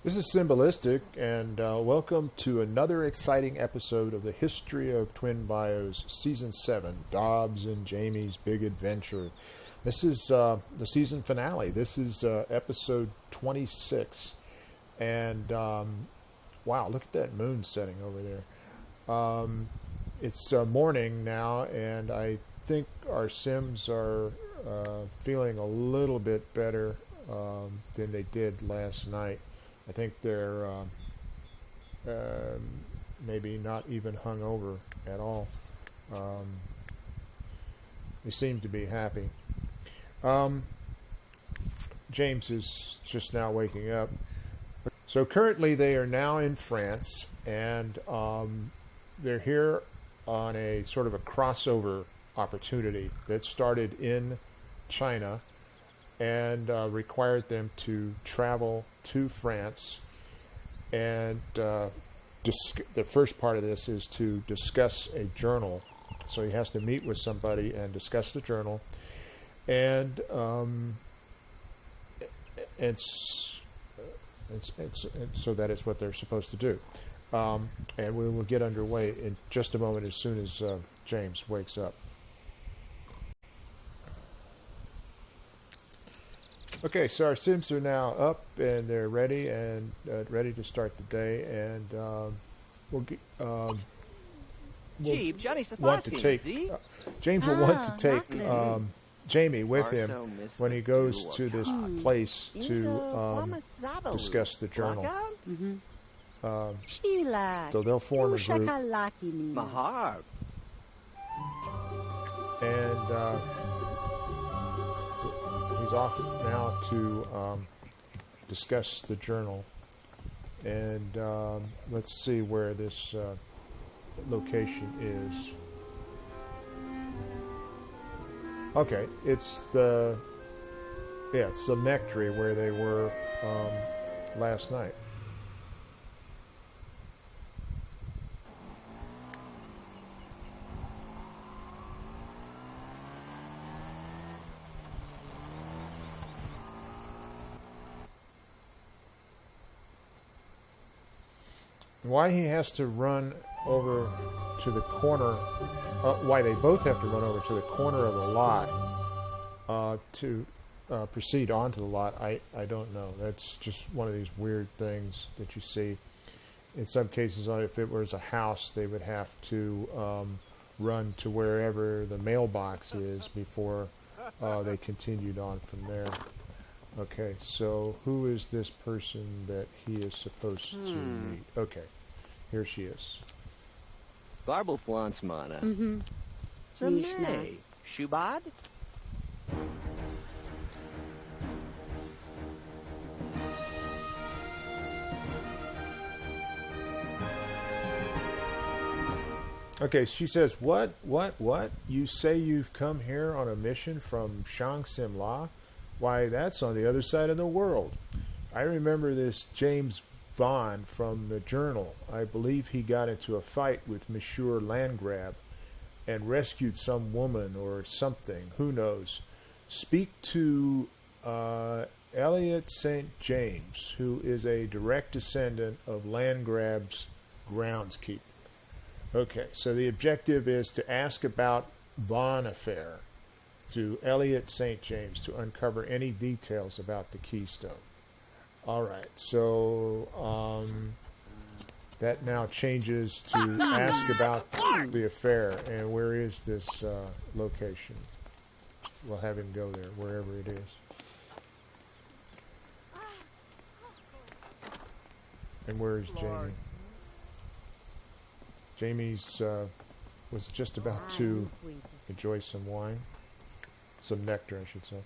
This is Symbolistic, and welcome to another exciting episode of the History of Twin Bayous, Season 7, Dobbs and Jamie's Big Adventure. This is the season finale. This is episode 26. And, wow, look at that moon setting over there. It's morning now, and I think our Sims are feeling a little bit better than they did last night. I think they're maybe not even hungover at all. They seem to be happy. James is just now waking up. So currently they are now in France, and they're here on a sort of a crossover opportunity that started in China and required them to travel to France. And the first part of this is to discuss a journal. So he has to meet with somebody and discuss the journal. And so that is what they're supposed to do. And we will get underway in just a moment as soon as James wakes up. Okay, so our Sims are now up and they're ready and ready to start the day, and we'll want to take James will want to take Jamie with him when he goes to this place to discuss the journal. So they'll form a group, and he's off now to discuss the journal. And let's see where this location is. Okay, it's the Nectary where they were last night. Why he has to run over to the corner, why they both have to run over to the corner of the lot to proceed onto the lot, I don't know. That's just one of these weird things that you see. In some cases, if it was a house, they would have to run to wherever the mailbox is before they continued on from there. Okay, so who is this person that he is supposed to meet? Okay, here she is. Garble Flansmana. Shubad? Okay, she says, What? You say you've come here on a mission from Shang Simla? Why, that's on the other side of the world. I remember this James Vaughn from the journal. I believe he got into a fight with Monsieur Landgrab and rescued some woman or something. Who knows? Speak to Elliot St. James, who is a direct descendant of Landgrab's groundskeeper. Okay, so the objective is to ask about Vaughn affair to Elliot St. James to uncover any details about the Keystone. All right, so that now changes to ask about the affair. And where is this location? We'll have him go there, wherever it is. And where is Jamie? Jamie's was just about to enjoy some wine. Some nectar, I should say.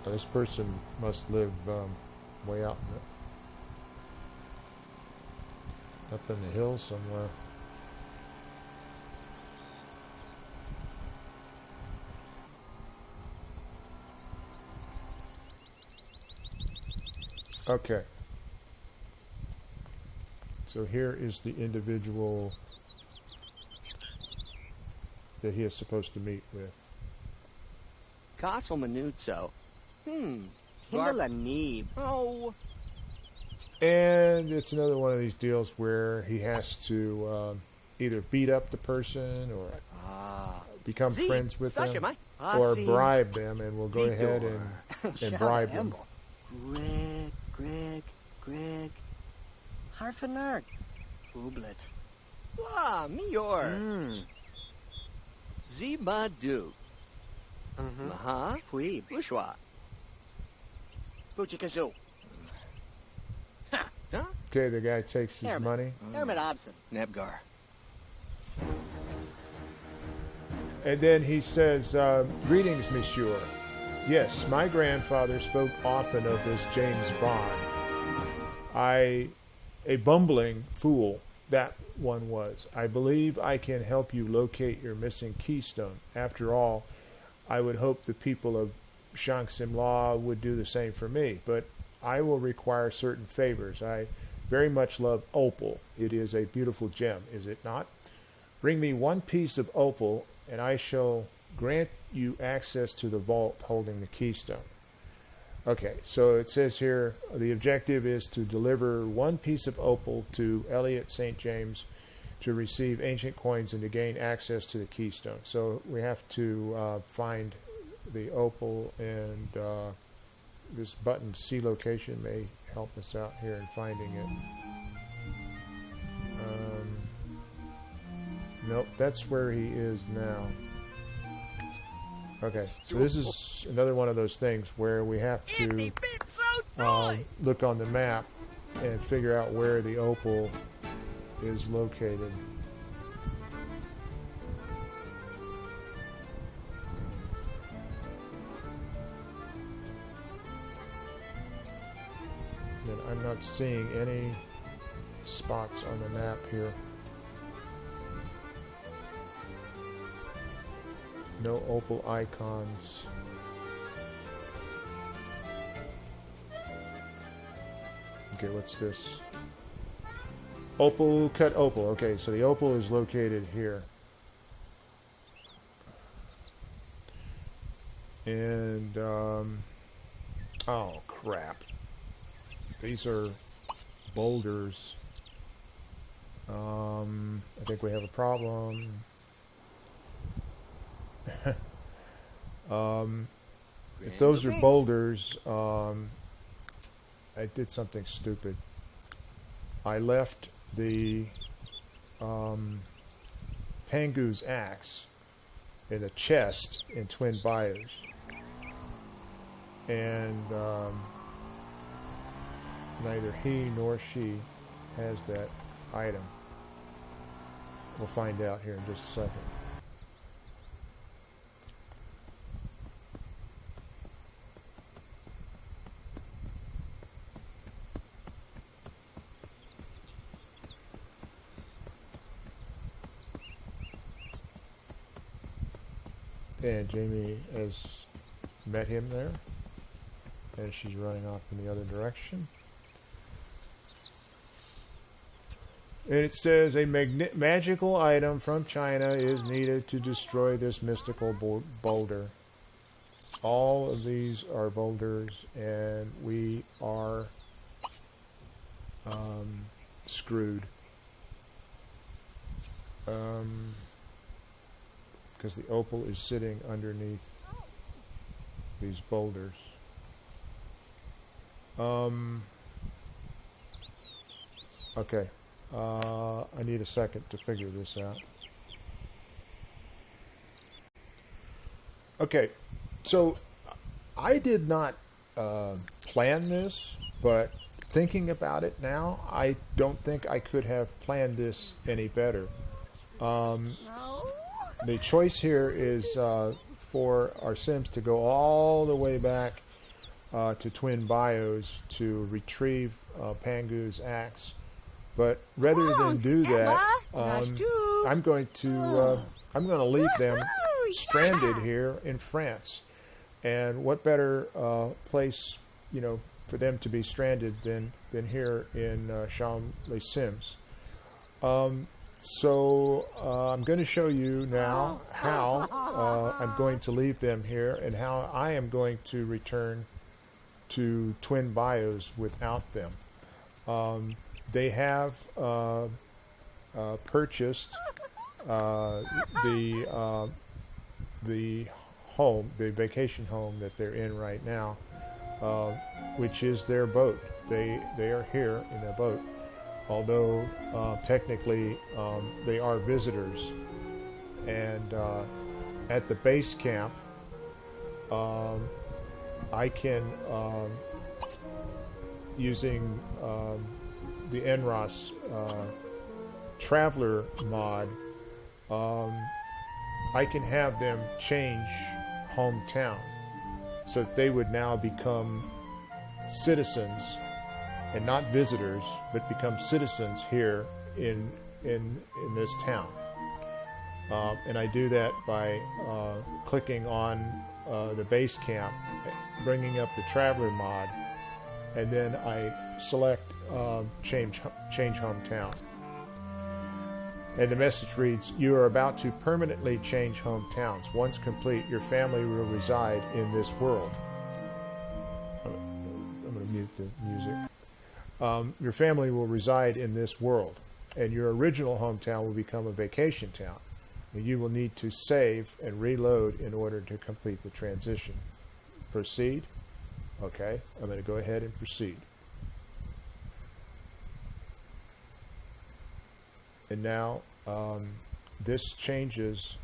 This person must live way out in Up in the hills somewhere. Okay. So here is the individual that he is supposed to meet with. Castle Manuzzo. Hindala Neeb. Oh. And it's another one of these deals where he has to either beat up the person or become friends with them or bribe them, and we'll go ahead and bribe them. Greg. Harfenart. Ooblet. La, Mior. Zibadu. Maha. Puib. Bushwa. Buchikazoo. Huh? Okay, the guy takes his money. Hermit Obson. Nebgar. And then he says, greetings, monsieur. Yes, my grandfather spoke often of this James Bond. A bumbling fool that one was. I believe I can help you locate your missing keystone. After all, I would hope the people of Shang-Sim-La would do the same for me, but I will require certain favors. I very much love opal. It is a beautiful gem, is it not? Bring me one piece of opal, and I shall grant you access to the vault holding the keystone. Okay, so it says here the objective is to deliver one piece of opal to Elliot St. James to receive ancient coins and to gain access to the keystone. So we have to find the opal, and this button C location may help us out here in finding it. Nope, that's where he is now. Okay, so this is another one of those things where we have to look on the map and figure out where the opal is located. And I'm not seeing any spots on the map here. No opal icons. Okay, what's this? Opal, cut opal. Okay, so the opal is located here. And, oh crap. These are boulders. I think we have a problem. If those are boulders, I did something stupid. I left the Pangu's axe in the chest in Twin Bayous, and neither he nor she has that item. We'll find out here in just a second. And Jamie has met him there, and she's running off in the other direction. And it says a magical item from China is needed to destroy this mystical boulder. All of these are boulders, and we are screwed. Because the opal is sitting underneath these boulders. Okay. I need a second to figure this out. Okay. So I did not plan this, but thinking about it now, I don't think I could have planned this any better. The choice here is for our Sims to go all the way back to Twin Bayous to retrieve Pangu's axe But rather than do that, I'm going to leave them stranded here in France. And what better place, for them to be stranded than here in Champs-les-Syms. So I'm going to show you now how I'm going to leave them here and how I am going to return to Twin Bayous without them. They have purchased the home, the vacation home that they're in right now, which is their boat. They are here in their boat, although technically they are visitors. And at the base camp, I can, using the NROS Traveler mod, I can have them change hometown so that they would now become citizens and not visitors, but become citizens here in this town. And I do that by clicking on the base camp, bringing up the Traveler mod, and then I select change hometown. And the message reads, "You are about to permanently change hometowns. Once complete, your family will reside in this world." I'm going to mute the music. Your family will reside in this world, and your original hometown will become a vacation town. And you will need to save and reload in order to complete the transition. Proceed. Okay, I'm going to go ahead and proceed. And now this changes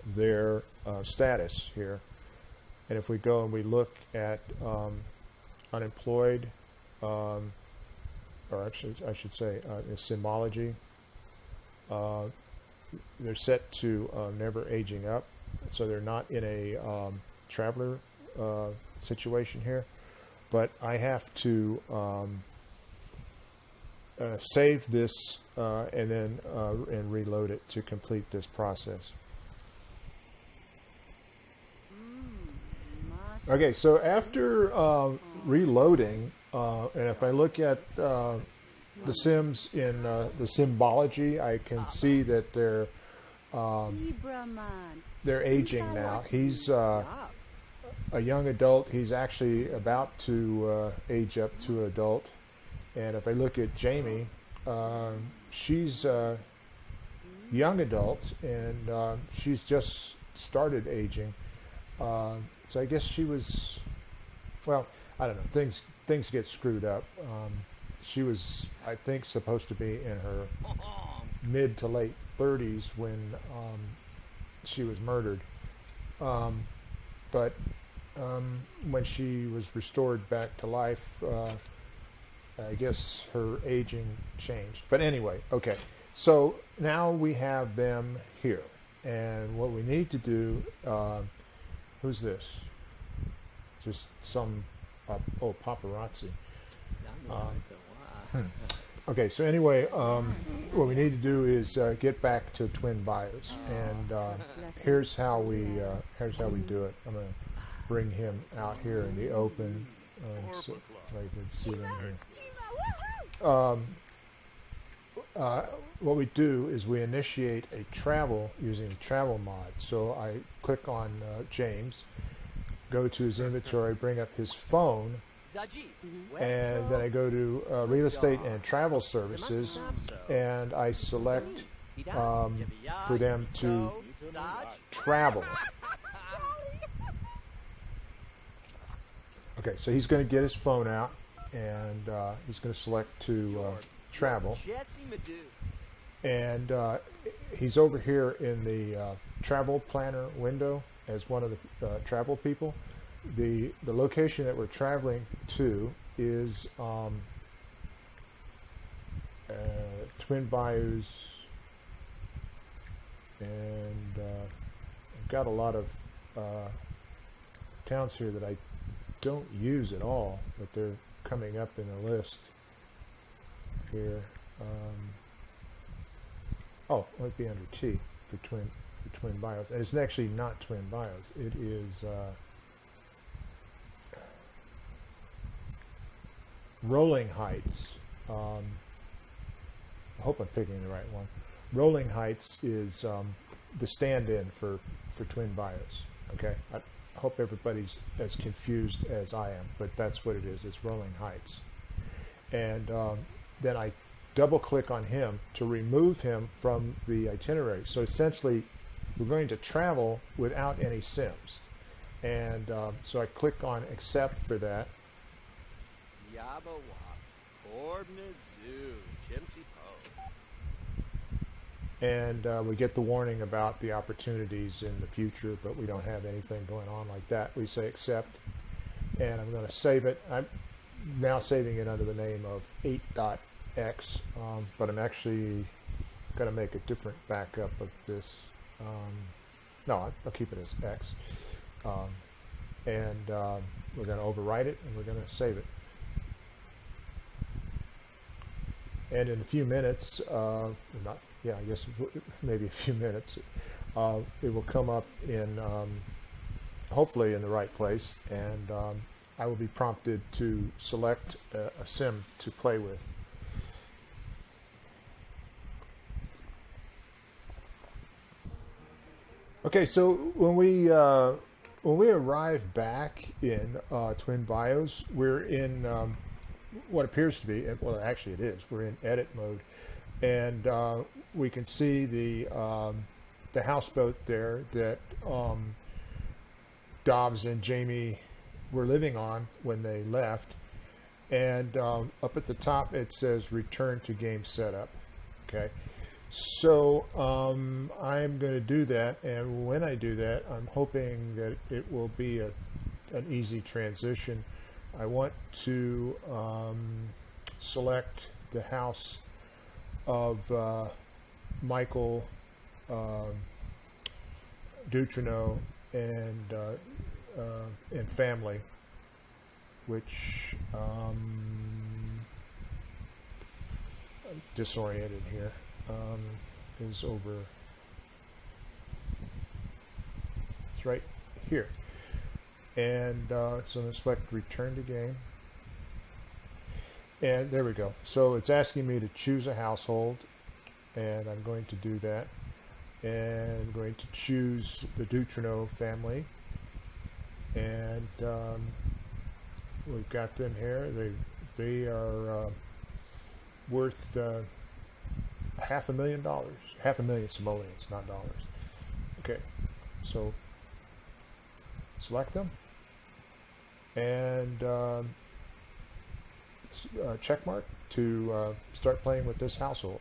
their status here. And if we go and we look at unemployed, or I should say symbology, they're set to never aging up. So they're not in a traveler situation here. But I have to save this and then and reload it to complete this process. Okay, so after reloading, and if I look at the Sims in the symbology, I can see that they're aging now. He's a young adult. He's actually about to age up to adult. And if I look at Jamie, she's a young adult, and she's just started aging. So I guess she was, well, I don't know. Things get screwed up. She was, I think, supposed to be in her mid to late 30s when she was murdered. But when she was restored back to life, I guess her aging changed. But anyway, okay. So now we have them here. And what we need to do, who's this? Just some, paparazzi. Okay, so anyway, what we need to do is get back to Twin Bayous. And here's how we do it. I'm going to bring him out here in the open so I can see them here. What we do is we initiate a travel using travel mod. So I click on James, go to his inventory, bring up his phone, and then I go to real estate and travel services, and I select for them to travel. Okay, so he's going to get his phone out, and he's going to select to travel. And he's over here in the travel planner window as one of the travel people. The location that we're traveling to is Twin Bayous, and I've got a lot of towns here that I don't use at all, but they're coming up in the list. here. Oh, it might be under T for Twin Bayous. And it's actually not Twin Bayous. It is Rolling Heights. I hope I'm picking the right one. Rolling Heights is the stand-in for Twin Bayous. Okay, I hope everybody's as confused as I am, but that's what it is. It's Rolling Heights. And then I double-click on him to remove him from the itinerary. So essentially, we're going to travel without any sims. And so I click on accept for that. Yabawap, Orb Mizzou, Chimsy Po. And we get the warning about the opportunities in the future, but we don't have anything going on like that. We say accept, and I'm going to save it. I'm now saving it under the name of 8.x, but I'm actually going to make a different backup of this. No, I'll keep it as x. And we're going to overwrite it, and we're going to save it. And in a few minutes, I guess maybe a few minutes, it will come up in, hopefully in the right place, and I will be prompted to select a sim to play with. Okay, so when we arrive back in Twin Bayous, we're in what appears to be, well, actually it is. We're in edit mode, and we can see the houseboat there that Dobbs and Jamie were living on when they left, and up at the top it says return to game setup. Okay, so I'm going to do that, and when I do that, I'm hoping that it will be an easy transition. I want to select the house of Michael Dutrino and family, which I'm disoriented here, is over. It's right here. And so I'm going to select return to game. And there we go. So it's asking me to choose a household, and I'm going to do that. And I'm going to choose the Dutrino family. And we've got them here. They are worth $500,000. $500,000 simoleons, not dollars. Okay, so select them. And check mark to start playing with this household.